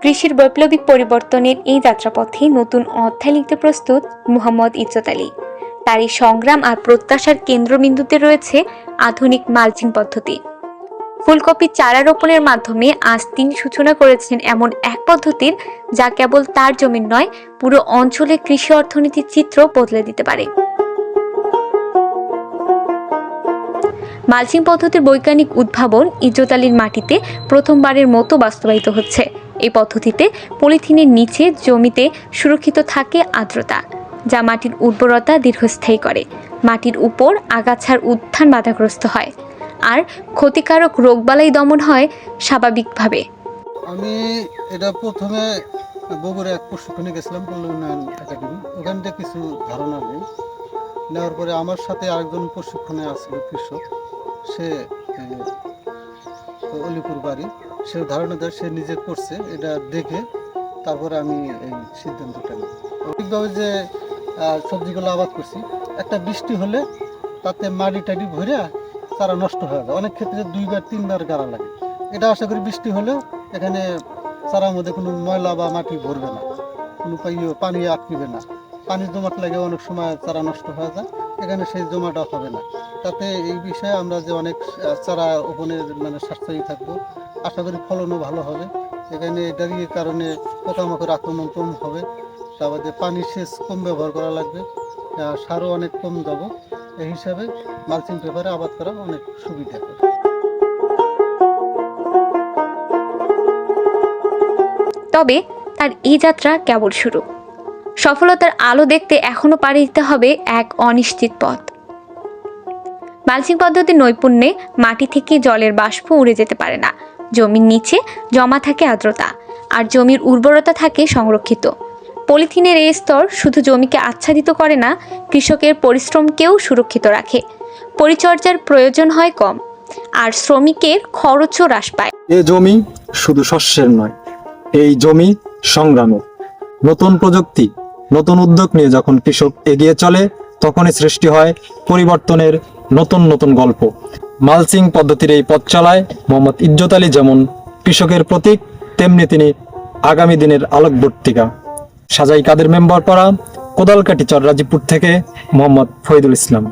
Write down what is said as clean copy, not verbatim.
কৃষির বৈপ্লবিক পরিবর্তনের এই যাত্রাপথে নতুন অধ্যায় লিখতে প্রস্তুত মুহাম্মদ ইজ্জত আলী। তার এই সংগ্রাম আর প্রত্যাশার কেন্দ্রবিন্দুতে রয়েছে আধুনিক মালচিং পদ্ধতি। ফুলকপির চারা রোপণের মাধ্যমে আজ তিনি সূচনা করেছেন এমন এক পদ্ধতির যা কেবল তার জমির নয়, পুরো অঞ্চলের কৃষি অর্থনীতির চিত্র বদলে দিতে পারে। মালচিং পদ্ধতির বৈজ্ঞানিক উদ্ভাবন ইজ্জত আলীর মাটিতে প্রথমবারের মতো বাস্তবায়িত হচ্ছে। এই পদ্ধতিতে পলিথিনের নিচে জমিতে সুরক্ষিত থাকে আর্দ্রতা, যা মাটির উর্বরতা দীর্ঘস্থায়ী করে। মাটির উপর আগাছার উত্থান বাধাগ্রস্ত হয় আর ক্ষতিকারক রোগবালাই দমন হয় স্বাভাবিকভাবে। আমি এটা প্রথমে বগুড়া এক প্রশিক্ষণে গেছিলাম, পল্লী উন্নয়ন একাডেমি। ওখান থেকে কিছু ধারণা নেই, নেওয়ার পরে আমার সাথে আরেকজন প্রশিক্ষণে আসছিল কৃষক, সে অলিপুর বাড়ি, সে ধারণা দেয়, সে নিজে করছে। এটা দেখে তারপরে আমি এই সিদ্ধান্তটা নিই। ঠিকভাবে যে সবজিগুলো আবাদ করছি, একটা বৃষ্টি হলে তাতে মাটি টাটি ভরে চারা নষ্ট হয়ে যায়। অনেক ক্ষেত্রে 2-3 বার গাড়া লাগে। এটা আশা করি বৃষ্টি হলেও এখানে চারার মধ্যে কোনো ময়লা বা মাটি ভরবে না, কোনো পানি আটকিবে না। পানির জমাট লাগে অনেক সময় চারা নষ্ট হয়ে যায়, এখানে সেই জমাটা হবে না। তাতে এই বিষয়ে আমরা যে অনেক চারা ওপেনের সাশ্রয়ী থাকবো, আশা করি ফলনও ভালো হবে। এখানে এটারই কারণে পোকামাকড় আক্রমণ কম হবে, তারপরে পানি সেচ কম ব্যবহার করা লাগবে, সারও অনেক কম যাব। এই হিসাবে মালচিং পেপারে আবাদ করা অনেক সুবিধা হবে। তবে তার এই যাত্রা কেবল শুরু। সফলতার আলো দেখতে এখনো পাড়ি দিতে হবে এক অনিশ্চিত পথ। মালচিং পদ্ধতির নৈপুণ্যে মাটি থেকে জলের বাষ্প উড়ে যেতে পারে না, জমির নিচে জমা থাকে আর্দ্রতা, আর জমির উর্বরতা থাকে সংরক্ষিত। পলিথিনের এই স্তর শুধু জমিকে আচ্ছাদিত করে না, কৃষকের পরিশ্রমকেও সুরক্ষিত রাখে। পরিচর্যার প্রয়োজন হয় কম, আর শ্রমিকের খরচও হ্রাস পায়। এই জমি শুধু শস্যের নয়, এই জমি সংগ্রামের। নতুন প্রযুক্তি, নতুন উদ্যোগ নিয়ে যখন কৃষক এগিয়ে চলে, তখনই সৃষ্টি হয় পরিবর্তনের নতুন নতুন গল্প। মালচিং পদ্ধতির এই পথ চলায় মোহাম্মদ ইজ্জত আলী যেমন কৃষকের প্রতীক, তেমনি তিনি আগামী দিনের আলোকবর্তিকা। সাজাই কাদের মেম্বার পাড়া, কোদালকাটি চর, রাজীবপুর থেকে মোহাম্মদ ফরিদুল ইসলাম।